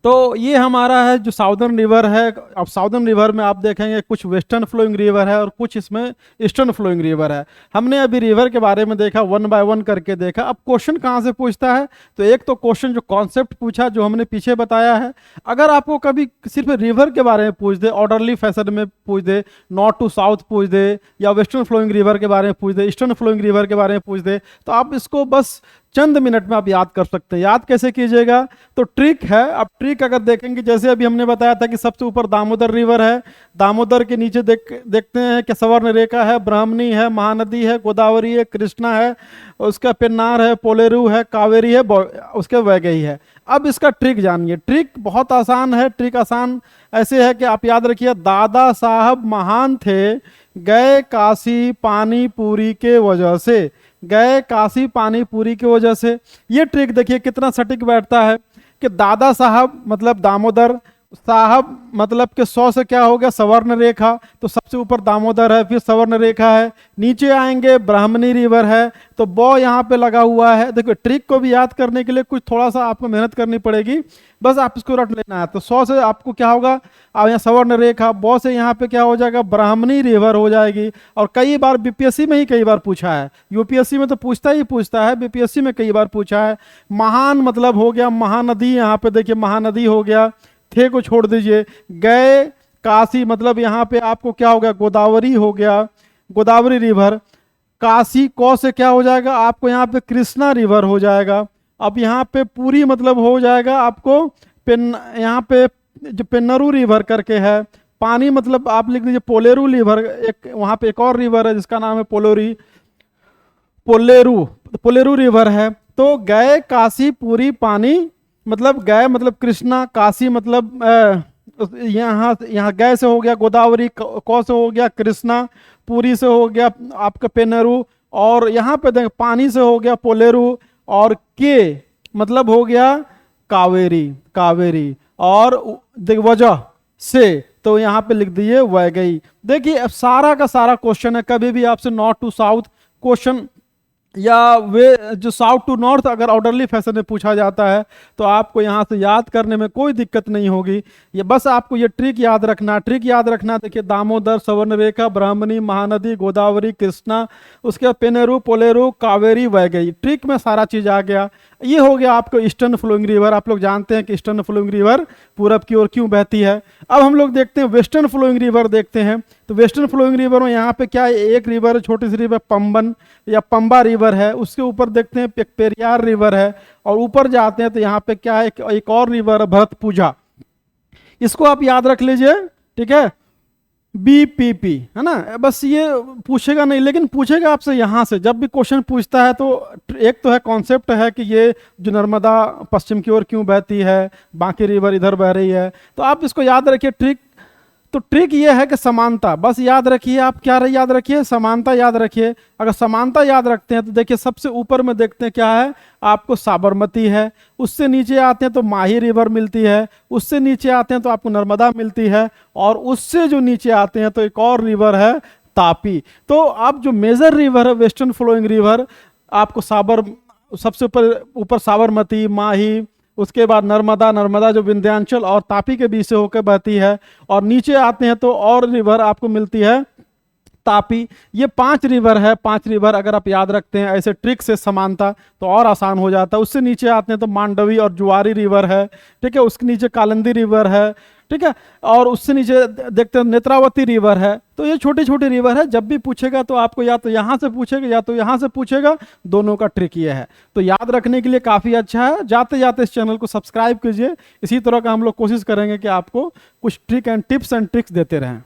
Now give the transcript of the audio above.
तो ये हमारा है जो साउदर्न रिवर है। अब साउदर्न रिवर में आप देखेंगे कुछ वेस्टर्न फ्लोइंग रिवर है और कुछ इसमें ईस्टर्न फ्लोइंग रिवर है। हमने अभी रिवर के बारे में देखा, वन बाय वन करके देखा। अब क्वेश्चन कहाँ से पूछता है, तो एक तो क्वेश्चन जो कॉन्सेप्ट पूछा जो हमने पीछे बताया है। अगर आपको कभी सिर्फ रिवर के बारे में पूछ दे, ऑर्डरली फैशन में पूछ दे, नॉर्थ टू साउथ पूछ दे, या वेस्टर्न फ्लोइंग रिवर के बारे में पूछ दे, ईस्टर्न फ्लोइंग रिवर के बारे में पूछ दे, तो आप इसको बस चंद मिनट में आप याद कर सकते हैं। याद कैसे कीजिएगा, तो ट्रिक है। अब ट्रिक अगर देखेंगे, जैसे अभी हमने बताया था कि सबसे ऊपर दामोदर रिवर है, दामोदर के नीचे देखते हैं कि सवर्ण रेखा है, ब्राह्मणी है, महानदी है, गोदावरी है, कृष्णा है, उसका पेन्नार है, पोलेरू है, कावेरी है, उसके वैगई है। अब इसका ट्रिक जानिए। ट्रिक बहुत आसान है। ट्रिक आसान ऐसे है कि आप याद रखिए, दादा साहब महान थे, गए काशी पानी पूरी के वजह से, गए काशी पानी पूरी की वजह से। ये ट्रिक देखिए कितना सटीक बैठता है कि दादा साहब मतलब दामोदर, साहब मतलब कि 100 से क्या हो गया, सवर्ण रेखा, तो सबसे ऊपर दामोदर है, फिर सवर्ण रेखा है, नीचे आएंगे ब्राह्मणी रिवर है, तो बॉ यहाँ पे लगा हुआ है। देखो ट्रिक को भी याद करने के लिए कुछ थोड़ा सा आपको मेहनत करनी पड़ेगी, बस आप इसको रट लेना है। तो 100 से आपको क्या होगा, अब यहाँ सवर्ण रेखा, बॉ से यहाँ पे क्या हो जाएगा, ब्राह्मणी रिवर हो जाएगी। और कई बार बीपीएससी में ही कई बार पूछा है, यूपीएससी में तो पूछता ही पूछता है, बीपीएससी में कई बार पूछा है। महान मतलब हो गया महानदी, यहाँ पे देखिए महानदी हो गया, थे को छोड़ दीजिए। गए काशी मतलब यहाँ पे आपको क्या हो गया, गोदावरी हो गया, गोदावरी रिवर। काशी कौ से क्या हो जाएगा आपको, यहाँ पे कृष्णा रिवर हो जाएगा। अब यहाँ पे पूरी मतलब हो जाएगा आपको यहाँ पे जो पेन्नरू रिवर करके है। पानी मतलब आप लिख दीजिए पोलेरू रिवर, एक वहाँ पे एक और रिवर है जिसका नाम है पोलेरू, पोलेरू रिवर है। तो गए काशी पूरी पानी मतलब गए मतलब कृष्णा, काशी मतलब यहाँ यहाँ गए से हो गया गोदावरी, कौ से हो गया कृष्णा, पूरी से हो गया आपका पेन्नरू, और यहाँ पे देख पानी से हो गया पोलेरू, और के मतलब हो गया कावेरी, कावेरी, और देख वजह से तो यहाँ पे लिख दिए वैगई। देखिए अब सारा का सारा क्वेश्चन है, कभी भी आपसे नॉर्थ टू साउथ क्वेश्चन या वे जो साउथ टू नॉर्थ अगर ऑर्डरली फैशन में पूछा जाता है तो आपको यहाँ से याद करने में कोई दिक्कत नहीं होगी। ये बस आपको ये ट्रिक याद रखना, ट्रिक याद रखना। देखिए दामोदर, सवर्ण रेखा, ब्राह्मणी, महानदी, गोदावरी, कृष्णा, उसके बाद पेनेरू, पोलेरू, कावेरी, वैगई। ट्रिक में सारा चीज आ गया। ये हो गया आपको ईस्टर्न फ्लोइंग रिवर। आप लोग जानते हैं कि ईस्टर्न फ्लोइंग रिवर पूरब की ओर क्यों बहती है। अब हम लोग देखते हैं वेस्टर्न फ्लोइंग रिवर देखते हैं। तो वेस्टर्न फ्लोइंग रिवर में यहाँ पे क्या है, एक रिवर छोटी सी रिवर पंबन या पंबा रिवर है, उसके ऊपर देखते हैं पेरियार रिवर है, और ऊपर जाते हैं तो यहाँ पे क्या है, एक और रिवर भरतपुजा। इसको आप याद रख लीजिए, ठीक है, बीपीपी है ना। बस ये पूछेगा नहीं, लेकिन पूछेगा आपसे यहाँ से जब भी क्वेश्चन पूछता है तो एक तो है कॉन्सेप्ट है कि ये जो नर्मदा पश्चिम की ओर क्यों बहती है, बाकी रिवर इधर बह रही है, तो आप इसको याद रखिए। ट्रिक तो ट्रिक ये है कि समानता बस याद रखिए। आप क्या याद रखिए, समानता याद रखिए। अगर समानता याद रखते हैं तो देखिए सबसे ऊपर में देखते हैं क्या है, आपको साबरमती है, उससे नीचे आते हैं तो माही रिवर मिलती है, उससे नीचे आते हैं तो आपको नर्मदा मिलती है, और उससे जो नीचे आते हैं तो एक और रिवर है तापी। तो आप जो मेजर रिवर है वेस्टर्न फ्लोइंग रिवर, आपको सबसे ऊपर साबरमती, माही, उसके बाद नर्मदा, नर्मदा जो विंध्याचल और तापी के बीच से होकर बहती है, और नीचे आते हैं तो और रिवर आपको मिलती है तापी। ये 5 रिवर है। 5 रिवर अगर आप याद रखते हैं ऐसे ट्रिक से समानता तो और आसान हो जाता है। उससे नीचे आते हैं तो मांडवी और जुआरी रिवर है, ठीक है, उसके नीचे कालिंदी रिवर है, ठीक है, और उससे नीचे देखते हैं नेत्रावती रिवर है। तो ये छोटी छोटी रिवर है। जब भी पूछेगा तो आपको या तो यहाँ से पूछेगा या तो यहाँ से पूछेगा, दोनों का ट्रिक ये है। तो याद रखने के लिए काफ़ी अच्छा है। जाते जाते इस चैनल को सब्सक्राइब कीजिए। इसी तरह का हम लोग कोशिश करेंगे कि आपको कुछ trick and tips and tricks देते रहें।